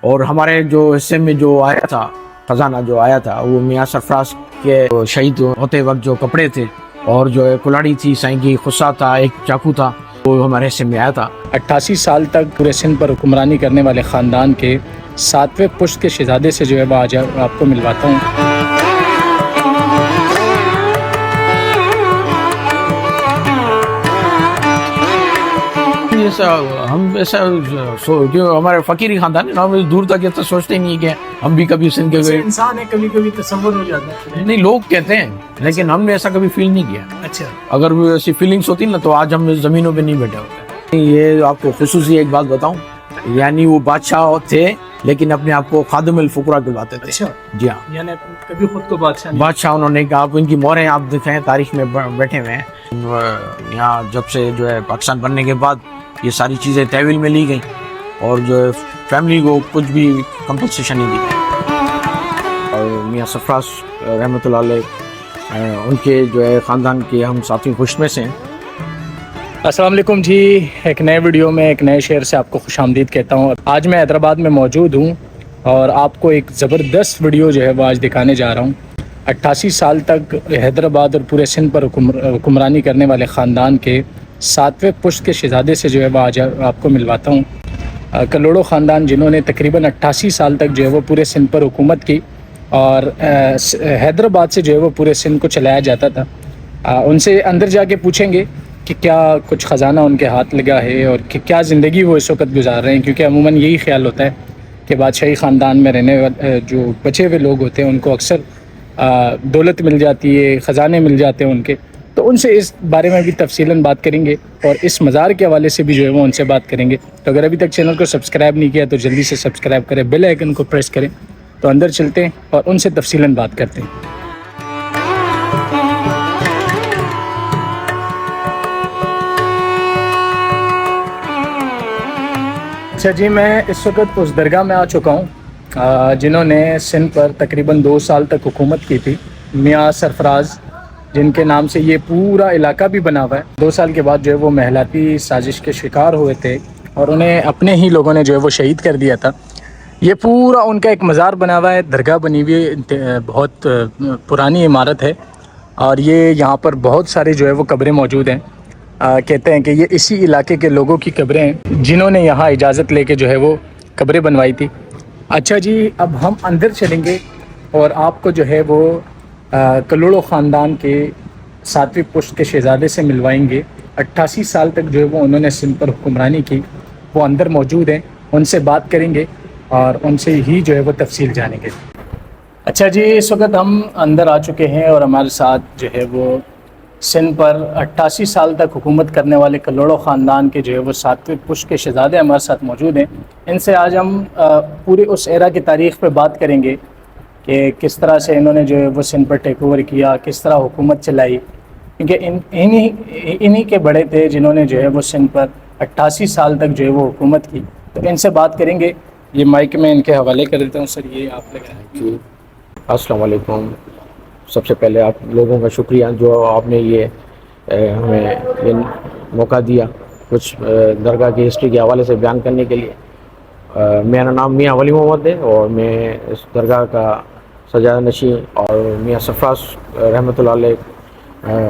اور ہمارے جو حصے میں جو آیا تھا خزانہ جو آیا تھا وہ میاں سرفراز کے شہید ہوتے وقت جو کپڑے تھے اور جو کلاڑی تھی سائیں کی خصا تھا ایک چاقو تھا وہ ہمارے حصے میں آیا تھا۔ 88 سال تک پورے سندھ پر حکمرانی کرنے والے خاندان کے 7ویں پشت کے شہزادے سے جو ہے وہ آج آپ کو ملواتا ہوں۔ ہم ایسا جو ہمارے فقیری خاندان ہے نا، ہم دور تک ایسا سوچتے ہی نہیں کہ ہم بھی کبھی سندھ کے انسان ہے، کبھی کبھی تصور ہو جاتا ہے۔ نہیں، لوگ کہتے ہیں لیکن ہم نے ایسا کبھی فیل نہیں کیا۔ اچھا، اگر وہ ایسی فیلنگس ہوتی نا تو آج ہم زمینوں پہ نہیں بیٹھے ہوتے۔ یہ آپ کو خصوصی ایک بات بتاؤں، یعنی وہ بادشاہ تھے لیکن اپنے آپ کو خادم الفقراء کہلاتے تھے۔ اچھا، جی ہاں، یعنی کبھی خود کو بادشاہ انہوں نے کہا، آپ ان کی موریں آپ دکھائیں تاریخ میں بیٹھے ہوئے ہیں۔ یہاں جب سے جو ہے پاکستان بننے کے بعد یہ ساری چیزیں تحویل میں لی گئیں اور جو ہے فیملی کو کچھ بھی کمپنسیشن نہیں دی گئی۔ اور میاں سرفراز رحمۃ اللہ علیہ ان کے جو ہے خاندان کے ہم ساتھی خوش میں سے ہیں۔ السلام علیکم جی، ایک نئے ویڈیو میں ایک نئے شہر سے آپ کو خوش آمدید کہتا ہوں۔ آج میں حیدرآباد میں موجود ہوں اور آپ کو ایک زبردست ویڈیو جو ہے وہ آج دکھانے جا رہا ہوں۔ 88 سال تک حیدرآباد اور پورے سندھ پر حکمرانی کرنے والے خاندان کے 7ویں پشت کے شہزادے سے جو ہے وہ آج آپ کو ملواتا ہوں۔ کلوڑو خاندان جنہوں نے تقریباً 88 سال تک جو ہے وہ پورے سندھ پر حکومت کی اور حیدرآباد سے جو ہے وہ پورے سندھ کو چلایا جاتا تھا۔ ان سے اندر جا کے پوچھیں گے کہ کیا کچھ خزانہ ان کے ہاتھ لگا ہے اور کہ کیا زندگی وہ اس وقت گزار رہے ہیں، کیونکہ عموماً یہی خیال ہوتا ہے کہ بادشاہی خاندان میں رہنے والے جو بچے ہوئے لوگ ہوتے ہیں ان کو اکثر دولت مل جاتی ہے، خزانے مل جاتے ہیں ان کے۔ تو ان سے اس بارے میں بھی تفصیلاً بات کریں گے اور اس مزار کے حوالے سے بھی جو ہے وہ ان سے بات کریں گے۔ تو اگر ابھی تک چینل کو سبسکرائب نہیں کیا تو جلدی سے سبسکرائب کریں، بیل آئیکن کو پریس کریں۔ تو اندر چلتے ہیں اور ان سے تفصیلاً بات کرتے ہیں۔ اچھا جی، میں اس وقت اس درگاہ میں آ چکا ہوں جنہوں نے سندھ پر تقریباً 2 سال تک حکومت کی تھی، میاں سرفراز، جن کے نام سے یہ پورا علاقہ بھی بنا ہوا ہے۔ 2 سال کے بعد جو ہے وہ محلاتی سازش کے شکار ہوئے تھے اور انہیں اپنے ہی لوگوں نے جو ہے وہ شہید کر دیا تھا۔ یہ پورا ان کا ایک مزار بنا ہوا ہے، درگاہ بنی ہوئی ہے، بہت پرانی عمارت ہے اور یہ یہاں پر بہت سارے جو ہے وہ قبریں موجود ہیں۔ کہتے ہیں کہ یہ اسی علاقے کے لوگوں کی قبریں ہیں جنہوں نے یہاں اجازت لے کے جو ہے وہ قبریں بنوائی تھی۔ اچھا جی، اب ہم اندر چلیں گے اور آپ کو جو ہے وہ کلوڑو خاندان کے 7ویں پشت کے شہزادے سے ملوائیں گے۔ 88 سال تک جو ہے وہ انہوں نے سندھ پر حکمرانی کی، وہ اندر موجود ہیں، ان سے بات کریں گے اور ان سے ہی جو ہے وہ تفصیل جانیں گے۔ اچھا جی، اس وقت ہم اندر آ چکے ہیں اور ہمارے ساتھ جو ہے وہ سندھ پر 88 سال تک حکومت کرنے والے کلوڑو خاندان کے جو ہے وہ 7ویں پشت کے شہزادے ہمارے ساتھ موجود ہیں۔ ان سے آج ہم پورے اس ایرا کی تاریخ پہ بات کریں گے کہ کس طرح سے انہوں نے جو ہے وہ سندھ پر ٹیک اوور کیا، کس طرح حکومت چلائی، کیونکہ انہی کے بڑے تھے جنہوں نے جو ہے وہ سندھ پر 88 سال تک جو ہے وہ حکومت کی۔ تو ان سے بات کریں گے۔ یہ مائک میں ان کے حوالے کر دیتا ہوں، سر یہ آپ لگائیں۔ السلام علیکم۔ سب سے پہلے آپ لوگوں کا شکریہ جو آپ نے یہ ہمیں یہ موقع دیا کچھ درگاہ کی ہسٹری کے حوالے سے بیان کرنے کے لیے۔ میرا نام میاں ولی محمد ہے اور میں اس درگاہ کا سجادہ نشین اور میاں سرفراز رحمۃ اللہ علیہ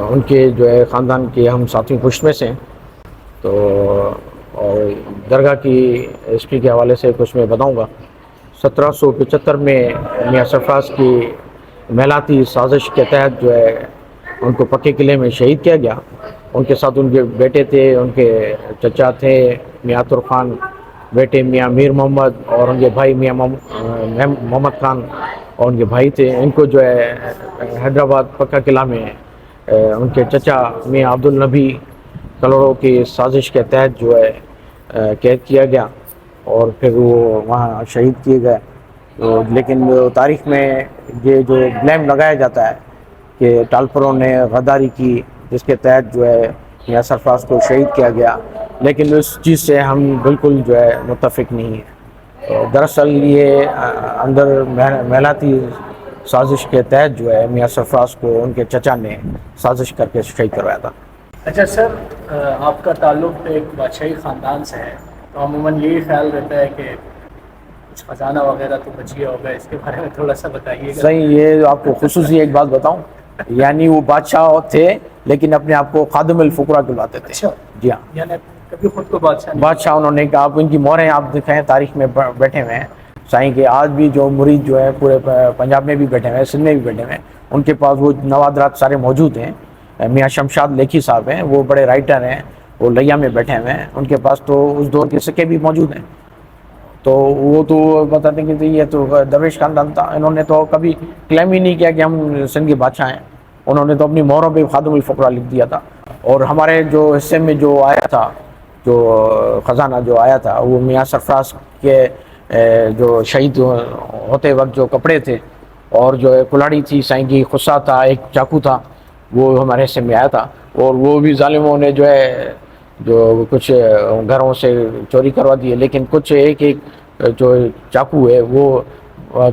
ان کے جو ہے خاندان کے ہم ساتھی پشت میں سے ہیں۔ تو اور درگاہ کی ہسٹری کے حوالے سے کچھ میں بتاؤں گا۔ 1775 میں میاں سرفراز کی محلاتی سازش کے تحت جو ہے ان کو پکے قلعے میں شہید کیا گیا۔ ان کے ساتھ ان کے بیٹے تھے، ان کے چچا تھے میاں عطر خان، بیٹے میاں میر محمد اور ان کے بھائی میاں محمد خان اور ان کے بھائی تھے۔ ان کو جو ہے حیدرآباد پکا قلعہ میں ان کے چچا میاں عبدالنبی کلوڑو کی سازش کے تحت جو ہے قید کیا گیا اور پھر وہ وہاں شہید کیے گئے۔ لیکن تاریخ میں یہ جو بلیم لگایا جاتا ہے کہ ٹالپروں نے غداری کی جس کے تحت جو ہے میاں سرفراز کو شہید کیا گیا، لیکن اس چیز سے ہم بالکل جو ہے متفق نہیں ہیں۔ دراصل یہ اندر محلاتی سازش کے تحت جو ہے میاں سرفراز کو ان کے چچا نے سازش کر کے شہید کروایا تھا۔ اچھا سر، آپ کا تعلق ایک بادشاہی خاندان سے ہے تو عموماً یہی خیال رہتا ہے کہ کچھ خزانہ وغیرہ تو بچ گیا ہوگا، اس کے بارے میں تھوڑا سا بتائیے گا. صحیح. یہ آپ کو خصوصی ایک بات بتاؤں، یعنی وہ بادشاہ تھے لیکن اپنے آپ کو خادم الفقراء کہلاتے تھے. اچھا، جی ہاں، یعنی کبھی خود کو بادشاہ نہیں. بادشاہ انہوں نے کہا. آپ ان کی مہریں آپ دکھائیں تاریخ میں بیٹھے ہوئے ہیں سائیں کے. آج بھی جو مرید جو ہے پورے پنجاب میں بھی بیٹھے ہوئے ہیں، سندھ میں بھی بیٹھے ہوئے ہیں، ان کے پاس وہ نوادرات سارے موجود ہیں. میاں شمشاد لیکھی صاحب ہیں، وہ بڑے رائٹر ہیں، وہ لیا میں بیٹھے ہوئے ہیں. ان کے پاس تو اس دور کے سکے بھی موجود ہیں. تو وہ تو بتاتے ہیں کہ یہ تو درویش خاندان تھا. انہوں نے تو کبھی کلیم ہی نہیں کیا کہ ہم سندھ کے بادشاہ ہیں. انہوں نے تو اپنی مہروں پہ خادم الفقراء لکھ دیا تھا. اور ہمارے جو حصے میں جو آیا تھا، جو خزانہ جو آیا تھا، وہ میاں سرفراز کے جو شہید ہوتے وقت جو کپڑے تھے، اور جو کلاڑی تھی سائیں کی، خصا تھا، ایک چاقو تھا، وہ ہمارے حصے میں آیا تھا. اور وہ بھی ظالموں نے جو ہے جو کچھ گھروں سے چوری کروا دیے، لیکن کچھ ایک جو چاقو ہے وہ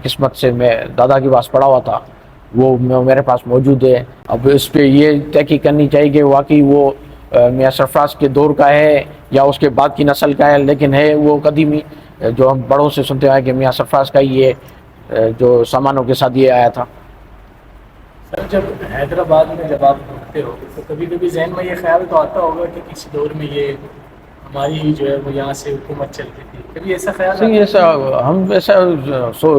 قسمت سے میں دادا کے پاس پڑا ہوا تھا، وہ میرے پاس موجود ہے. اب اس پہ یہ تحقیق کرنی چاہیے کہ واقعی وہ میاں سرفراز کے دور کا ہے یا اس کے بعد کی نسل کا ہے، لیکن ہے وہ قدیمی جو ہم بڑوں سے سنتے آئے کہ میاں سرفراز کا یہ جو سامانوں کے ساتھ یہ آیا تھا. سر، جب حیدرآباد میں جب آپ گھومتے ہو تو کبھی کبھی ذہن میں یہ خیال تو آتا ہوگا کہ کسی دور میں یہ ہماری جو ہے وہ یہاں سے حکومت چلتی تھی، کبھی ایسا خیال آتا ہے؟ ایسا ہم ایسا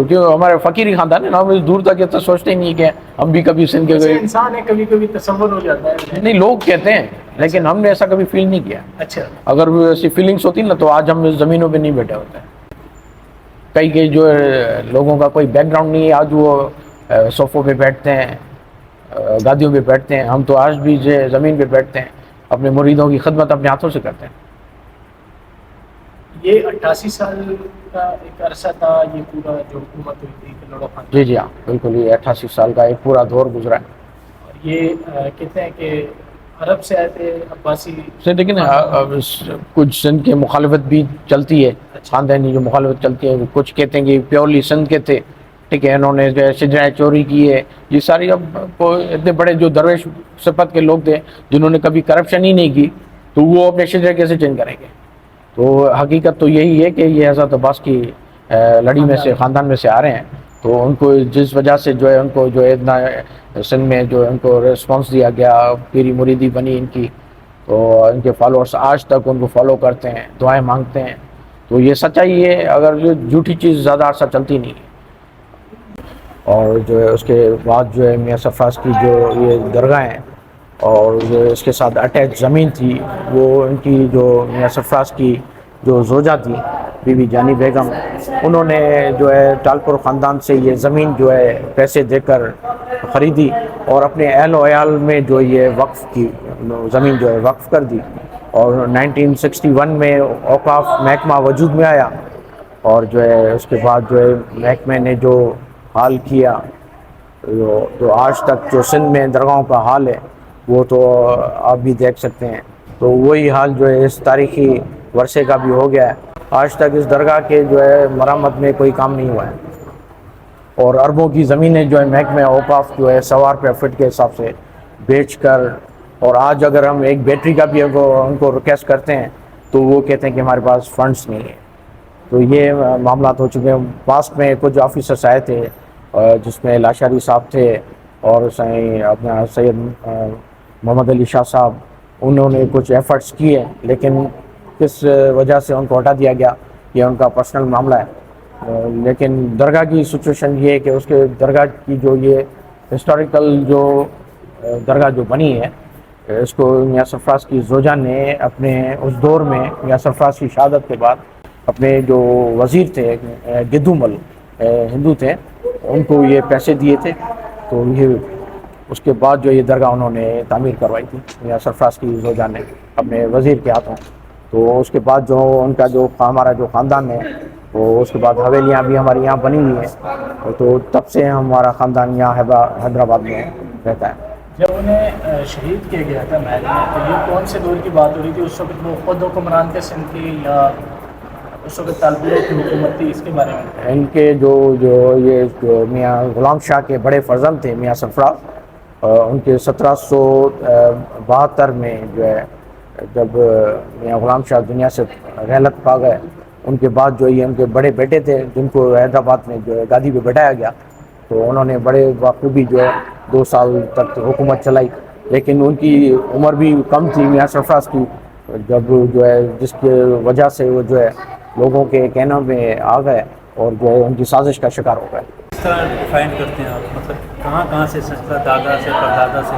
جو ہمارے فقیری خاندان ہے نا، ہم اس دور تک ایسا سوچتے ہی نہیں کہ ہم بھی کبھی سندھ کے ویسے انسان ہے، کبھی کبھی تصور ہو جاتا ہے. نہیں، لوگ کہتے ہیں، لیکن ہم نے ایسا کبھی فیل نہیں کیا. اچھا. اگر وہ ایسی فیلنگس ہوتی نا تو آج ہم اس زمینوں پہ نہیں بیٹھے ہوتے. کئی جو لوگوں کا کوئی بیک گراؤنڈ نہیں ہے، آج وہ صوفوں پہ بیٹھتے ہیں، گادیوں پہ بیٹھتے ہیں. ہم تو آج بھی زمین پہ بیٹھتے ہیں، اپنے مریدوں کی خدمت اپنے ہاتھوں سے کرتے ہیں. یہ 88 سال کا ایک عرصہ تھا، یہ پورا جو حکومت ہوئی تھی کلوڑا خاندان. جی ہاں، بالکل. یہ 88 سال کا ایک پورا دور گزرا ہے. اور یہ کہتے ہیں کہ عرب سے آئے تھے، عباسی سے. لیکن کچھ سندھ کی مخالفت بھی چلتی ہے، خاندانی جو مخالفت چلتی ہے. کچھ کہتے ہیں کہ پیورلی سندھ کے تھے، ٹھیک ہے، انہوں نے جو ہے شجریں چوری کی ہے. یہ ساری اب اتنے بڑے جو درویش صفت کے لوگ تھے جنہوں نے کبھی کرپشن ہی نہیں کی، تو وہ اپنے شجرے کیسے چینج کریں گے؟ تو حقیقت تو یہی ہے کہ یہ حضرت عباس کی لڑی میں سے، خاندان میں سے آ رہے ہیں. تو ان کو جس وجہ سے جو ہے ان کو جو ہے اتنا سندھ میں جو ان کو ریسپانس دیا گیا، پیری مریدی بنی ان کی، تو ان کے فالوورس آج تک ان کو فالو کرتے ہیں، دعائیں مانگتے ہیں. تو یہ سچائی ہے، اگر جو جھوٹی چیز زیادہ عرصہ چلتی نہیں ہے. اور جو ہے اس کے بعد جو ہے میاں سرفراز کی جو یہ درگاہ ہیں اور جو اس کے ساتھ اٹیچ زمین تھی، وہ ان کی جو میاں سرفراز کی جو زوجہ تھی بی بی جانی بیگم، انہوں نے جو ہے ٹالپور خاندان سے یہ زمین جو ہے پیسے دے کر خریدی اور اپنے اہل و عیال میں جو یہ وقف کی زمین جو ہے وقف کر دی. اور 1961 میں اوقاف محکمہ وجود میں آیا، اور جو ہے اس کے بعد جو ہے محکمے نے جو حال کیا، جو آج تک جو سندھ میں درگاہوں کا حال ہے وہ تو آپ بھی دیکھ سکتے ہیں. تو وہی حال جو ہے اس تاریخی ورثے کا بھی ہو گیا ہے. آج تک اس درگاہ کے جو ہے مرمت میں کوئی کام نہیں ہوا ہے، اور اربوں کی زمینیں جو ہے محکمہ اوقاف جو ہے سوار پہ فٹ کے حساب سے بیچ کر. اور آج اگر ہم ایک بیٹری کا بھی ان کو ریکویسٹ کرتے ہیں تو وہ کہتے ہیں کہ ہمارے پاس فنڈز نہیں ہیں. تو یہ معاملات ہو چکے ہیں. پاسٹ میں کچھ آفیسرس آئے تھے جس میں لاشاری صاحب تھے اور اپنا سید محمد علی شاہ صاحب، انہوں نے کچھ ایفرٹس کیے، لیکن کس وجہ سے ان کو ہٹا دیا گیا، یہ ان کا پرسنل معاملہ ہے. لیکن درگاہ کی سچویشن یہ ہے کہ اس کے درگاہ کی جو یہ ہسٹوریکل جو درگاہ جو بنی ہے، اس کو میاں سرفراز کی زوجہ نے اپنے اس دور میں میاں سرفراز کی شہادت کے بعد اپنے جو وزیر تھے گدو مل ہندو تھے، ان کو یہ پیسے دیے تھے. تو یہ اس کے بعد جو یہ درگاہ انہوں نے تعمیر کروائی تھی میاں سرفراز کی زوجہ نے اپنے وزیر کے ہاتھوں. تو اس کے بعد جو ان کا جو ہمارا جو خاندان ہے وہ اس کے بعد حویلیاں بھی ہماری یہاں بنی ہوئی ہیں. تو تب سے ہمارا خاندان یہاں حیدرآباد میں رہتا ہے. جب انہیں شہید کیا گیا تھا محل میں، تو یہ کون سے دور کی بات ہو رہی تھی؟ اس وقت وہ خود حکمران تھے سندھ کی یا اس وقت طالبوں کی حکومت تھی؟ اس کے بارے میں ان کے جو یہ میاں غلام شاہ کے بڑے فرزند تھے میاں سرفراز، ان کے 1772 میں جو ہے جب میاں غلام شاہ دنیا سے رحلت پا گئے ان کے بعد جو یہ ان کے بڑے بیٹے تھے جن کو حیدرآباد میں جو ہے گادی پہ بٹھایا گیا، تو انہوں نے بڑے بخوبی جو ہے 2 سال تک حکومت چلائی، لیکن ان کی عمر بھی کم تھی میاں سرفراز کی، جب جو ہے جس کی وجہ سے وہ جو ہے لوگوں کے کہنے میں آ گئے اور جو ہے ان کی سازش کا شکار ہو گئے۔ کس طرح ڈیفائن کرتے ہیں آپ، مطلب کہاں کہاں سے سلسلہ دادا سے پردادا سے،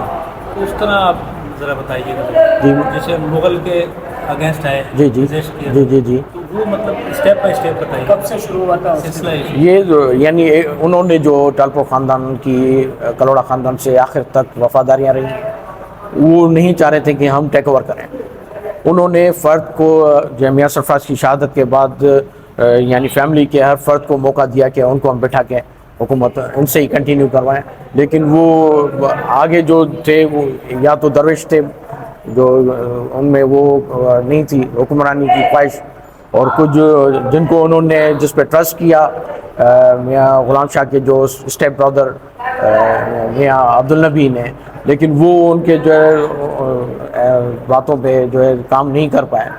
تو اس طرح آپ ذرا بتائیے گا۔ جی جیسے مغل کے اگینسٹ آئے، جی جی resist کیا، جی جی جی تو وہ مطلب اسٹیپ بائی اسٹیپ بتائیے کب سے شروع ہوا تھا سلسلہ یہ یعنی انہوں نے جو ٹالپو خاندان کی کلوڑا خاندان سے آخر تک وفاداریاں رہی، وہ نہیں چاہ رہے تھے کہ ہم ٹیک اوور کریں۔ انہوں نے فرد کو جو میاں سرفراز کی شہادت کے بعد یعنی فیملی کے ہر فرد کو موقع دیا کہ ان کو ہم بٹھا کے حکومت ان سے ہی کنٹینیو کروائیں، لیکن وہ آگے جو تھے وہ یا تو درویش تھے جو ان میں وہ نہیں تھی حکمرانی کی خواہش، اور کچھ جن کو انہوں نے جس پہ ٹرسٹ کیا میاں غلام شاہ کے جو اسٹیپ برادر میاں عبدالنبی نے، لیکن وہ ان کے جو ہے باتوں پہ جو ہے کام نہیں کر پائے،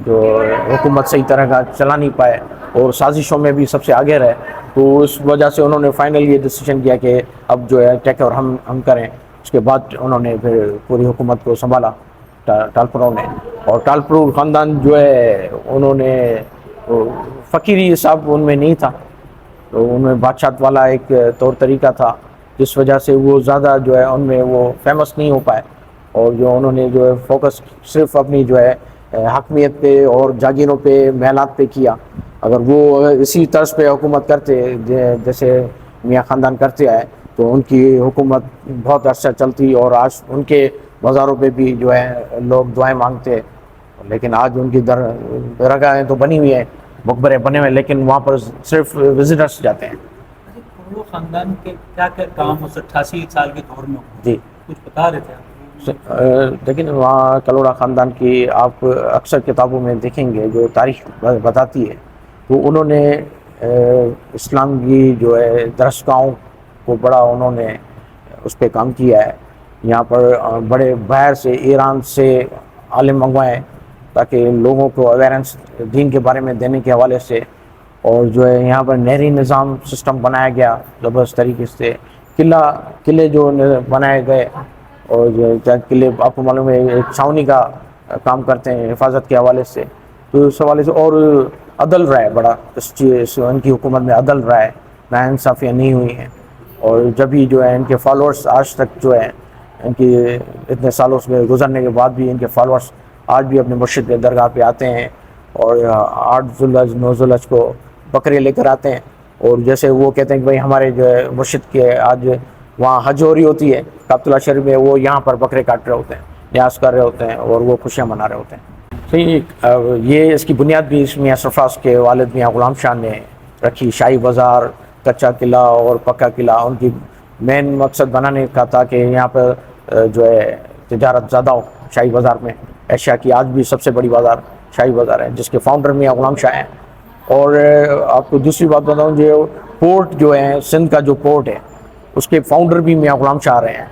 جو حکومت صحیح طرح کا چلا نہیں پائے اور سازشوں میں بھی سب سے آگے رہے، تو اس وجہ سے انہوں نے فائنل یہ ڈیسیجن کیا کہ اب جو ہے ٹیک اوور ہم کریں۔ اس کے بعد انہوں نے پھر پوری حکومت کو سنبھالا ٹالپروں نے، اور ٹالپرو خاندان جو ہے انہوں نے فقیری حساب ان میں نہیں تھا، تو ان میں بادشاہت والا ایک طور طریقہ تھا، جس وجہ سے وہ زیادہ جو ہے ان میں وہ فیمس نہیں ہو پائے، اور جو انہوں نے جو ہے فوکس صرف اپنی جو ہے حاکمیت پہ اور جاگیروں پہ محلات پہ کیا۔ اگر وہ اسی طرز پہ حکومت کرتے جیسے میاں خاندان کرتے آئے تو ان کی حکومت بہت عرصہ چلتی، اور آج ان کے مزاروں پہ بھی جو ہے لوگ دعائیں مانگتے، لیکن آج ان کی درگاہیں تو بنی ہوئی ہیں، مقبرے بنے ہوئے، لیکن وہاں پر صرف وزٹرس جاتے ہیں۔ وہ خاندان کے کیا کیا کام اس 88 سال کے دور میں ہوئے؟ جی کچھ بتا رہے تھے آپ۔ لیکن وہاں کلوڑا خاندان کی آپ اکثر کتابوں میں دیکھیں گے جو تاریخ بتاتی ہے، تو انہوں نے اسلام کی جو ہے درسگاہوں کو بڑا انہوں نے اس پہ کام کیا ہے۔ یہاں پر بڑے باہر سے ایران سے عالم منگوائے تاکہ لوگوں کو اویئرنس دین کے بارے میں دینے کے حوالے سے، اور جو ہے یہاں پر نہری نظام سسٹم بنایا گیا زبردست طریقے سے، قلعے جو بنائے گئے، اور جو قلعے آپ کو معلوم ہے ایک چھاونی کا کام کرتے ہیں حفاظت کے حوالے سے، تو اس حوالے سے، اور عدل رائے بڑا ان کی حکومت میں عدل رائے ناانصافیاں نہیں ہوئی ہیں، اور جب ہی جو ہے ان کے فالوورز آج تک جو ہے ان کی اتنے سالوں سے گزرنے کے بعد بھی ان کے فالوورز آج بھی اپنے مرشد کے درگاہ پہ آتے ہیں، اور 8 ذوالحج 9 ذوالحج کو بکرے لے کر آتے ہیں، اور جیسے وہ کہتے ہیں کہ بھائی ہمارے جو ہے مرشد کے آج وہاں حج ہو رہی ہوتی ہے کعبۃ اللہ شریف میں، وہ یہاں پر بکرے کاٹ رہے ہوتے ہیں، نیاز کر رہے ہوتے ہیں، اور وہ خوشیاں منا رہے ہوتے ہیں۔ صحیح، یہ اس کی بنیاد بھی میاں سرفراز کے والد میاں غلام شاہ نے رکھی۔ شاہی بازار، کچا قلعہ اور پکا قلعہ ان کی مین مقصد بنانے کا تھا کہ یہاں پر جو ہے تجارت زیادہ ہو۔ شاہی بازار میں ایشیا کی آج بھی سب سے بڑی بازار شاہی بازار ہے، جس کے فاؤنڈر میاں غلام شاہ ہیں۔ اور آپ کو دوسری بات بتاؤں، جو پورٹ جو ہے سندھ کا جو پورٹ ہے اس کے فاؤنڈر بھی میاں غلام شاہ رہے ہیں،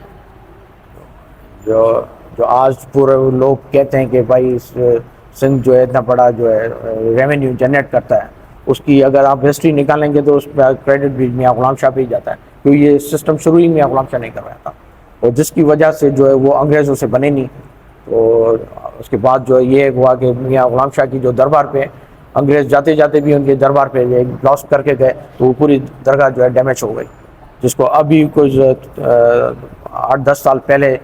جو آج پورے لوگ کہتے ہیں کہ بھائی سندھ جو ہے اتنا بڑا جو ہے ریونیو جنریٹ کرتا ہے، اس کی اگر آپ ہسٹری نکالیں گے تو اس پہ کریڈٹ بھی میاں غلام شاہ پہ ہی جاتا ہے، کیونکہ یہ سسٹم شروع ہی میاں غلام شاہ نہیں کر رہا تھا، اور جس کی وجہ سے جو ہے وہ انگریزوں سے بنے نہیں۔ تو اس کے بعد جو یہ ہوا کہ میاں غلام شاہ کی جو دربار پہ انگریز جاتے جاتے بھی ان کے دربار پہ لاسٹ کر کے گئے، تو وہ پوری درگاہ جو ہے ڈیمیج ہو گئی، جس کو ابھی کچھ 8-10 سال پہلے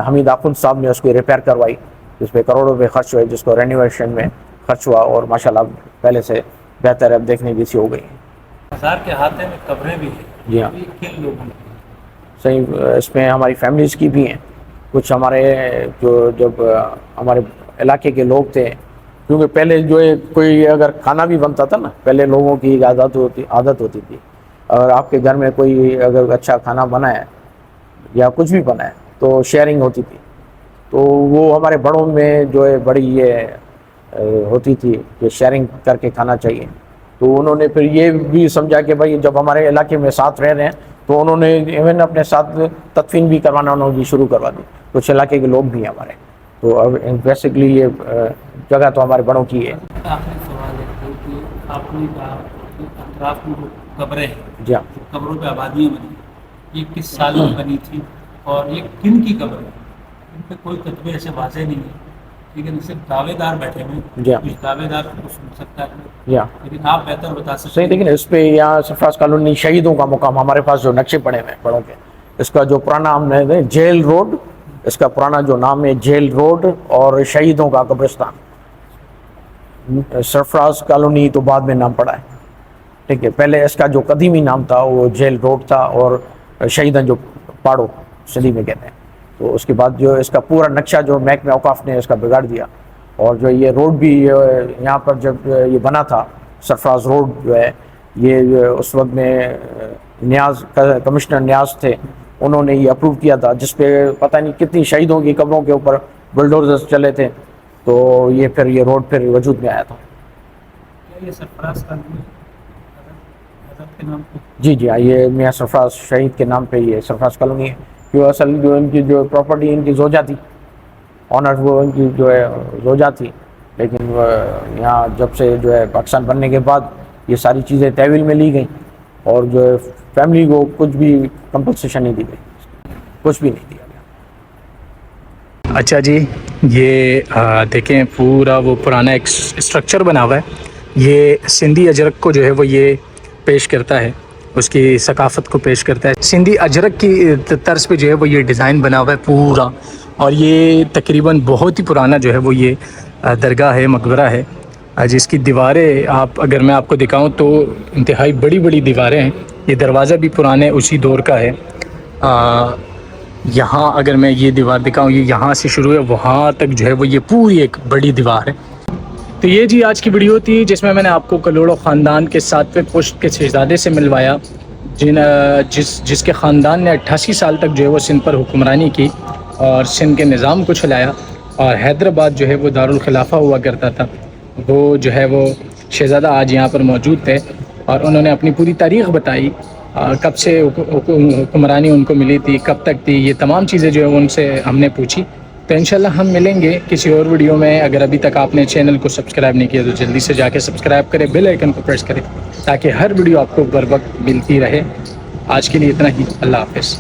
حمید آخوند صاحب نے اس کو ریپیئر کروائی، جس پہ کروڑوں روپے خرچ ہوئے، جس کو رینوویشن میں خرچ ہوا، اور ماشاءاللہ پہلے سے بہتر اب دیکھنے جیسی ہو گئی۔ مزار کے ہاتھے میں قبریں بھی ہیں، جی ہاں، یہ کن لوگوں کی؟ صحیح، اس میں ہماری فیملیز کی بھی ہیں، کچھ ہمارے جب ہمارے علاقے کے لوگ تھے، کیونکہ پہلے جو ہے کوئی اگر کھانا بھی بنتا تھا نا، پہلے لوگوں کی عادت ہوتی تھی، اور آپ کے گھر میں کوئی اگر اچھا کھانا بنا ہے یا کچھ بھی بنا ہے تو شیئرنگ ہوتی تھی، تو وہ ہمارے بڑوں میں جو ہے بڑی یہ ہوتی تھی کہ شیئرنگ کر کے کھانا چاہیے، تو انہوں نے پھر یہ بھی سمجھا کہ بھائی جب ہمارے علاقے میں ساتھ رہ رہے ہیں تو انہوں نے ایون اپنے ساتھ تدفین بھی کروانا انہوں نے شروع کروا دی، کچھ علاقے کے لوگ بھی ہیں ہمارے، تو اب بیسکلی یہ جگہ تو ہمارے بڑوں کی ہے۔ آخری سوال ہے کہ آپ نے کہا کہ اطراف میں جو قبریں ہیں، جی ہاں جو قبروں پہ آبادیاں بنی، یہ کس سال میں بنی تھی اور یہ کن کی قبر ہے؟ ان پہ کوئی کتبے ایسے واضح نہیں ہیں، لیکن صرف دعوے دار بیٹھے ہوئے ہیں، جی ہاں کچھ دعوے دار کو سن سکتا ہے، جی ہاں لیکن آپ بہتر بتا سکتے صحیح. لیکن اس پہ یہاں سرفراز کالونی شہیدوں کا مقام ہمارے پاس جو نقشے پڑے ہوئے ہیں بڑوں کے، اس کا جو پرانا نام ہے جیل روڈ، اس کا پرانا جو نام ہے جیل روڈ اور شہیدوں کا قبرستان. سرفراز کالونی تو بعد میں نام پڑا ہے. ٹھیک ہے، پہلے اس کا جو قدیمی نام تھا وہ جیل روڈ تھا اور شہیدان جو پاڑو سندھی میں کہتے ہیں. تو اس کے بعد جو اس کا پورا نقشہ جو محکمہ اوقاف نے اس کا بگاڑ دیا، اور جو یہ روڈ بھی یہاں پر جب یہ بنا تھا سرفراز روڈ جو ہے، یہ اس وقت میں نیاز کمشنر نیاز تھے، انہوں نے یہ اپروو کیا تھا، جس پہ پتہ نہیں کتنی شہیدوں کی قبروں کے اوپر بلڈوزر چلے تھے. تو یہ پھر یہ روڈ پھر وجود میں آیا تھا. کیا یہ سرفراز کالونی حضرت کے نام پہ؟ جی جی ہاں، یہ میاں سرفراز شہید کے نام پہ یہ سرفراز کالونی ہے. جو اصل جو ان کی جو پراپرٹی ان کی زوجہ تھی، آنر وہ ان کی جو ہے زوجہ تھی، لیکن یہاں جب سے جو ہے پاکستان بننے کے بعد یہ ساری چیزیں تحویل میں لی گئیں، اور جو ہے فیملی کو کچھ بھی کمپنسیشن نہیں دی گئی، کچھ بھی نہیں دیا گیا. اچھا جی، یہ دیکھیں پورا وہ پرانا ایک اسٹرکچر بنا ہوا ہے. یہ سندھی اجرک کو جو ہے وہ یہ پیش کرتا ہے، اس کی ثقافت کو پیش کرتا ہے. سندھی اجرک کی طرز پہ جو ہے وہ یہ ڈیزائن بنا ہوا ہے پورا، اور یہ تقریباً بہت ہی پرانا جو ہے وہ یہ درگاہ ہے، مقبرہ ہے، جس کی دیواریں اگر میں آپ کو دکھاؤں تو انتہائی بڑی بڑی دیواریں ہیں. یہ دروازہ بھی پرانے اسی دور کا ہے. یہاں اگر میں یہ دیوار دکھاؤں، یہ یہاں سے شروع ہے، وہاں تک جو ہے وہ یہ پوری ایک بڑی دیوار ہے. تو یہ جی آج کی ویڈیو تھی، جس میں نے آپ کو کلوڑو خاندان کے 7ویں پشت کے شہزادے سے ملوایا، جس کے خاندان نے 88 سال تک جو ہے وہ سندھ پر حکمرانی کی اور سندھ کے نظام کو چلایا. اور حیدرآباد جو ہے وہ دارالخلافہ ہوا کرتا تھا. وہ جو ہے وہ شہزادہ آج یہاں پر موجود تھے، اور انہوں نے اپنی پوری تاریخ بتائی، کب سے حکمرانی ان کو ملی تھی، کب تک تھی، یہ تمام چیزیں جو ہے ان سے ہم نے پوچھی. تو انشاءاللہ ہم ملیں گے کسی اور ویڈیو میں. اگر ابھی تک آپ نے چینل کو سبسکرائب نہیں کیا تو جلدی سے جا کے سبسکرائب کریں، بیل آئیکن کو پریس کریں، تاکہ ہر ویڈیو آپ کو بر وقت ملتی رہے. آج کے لیے اتنا ہی. اللہ حافظ.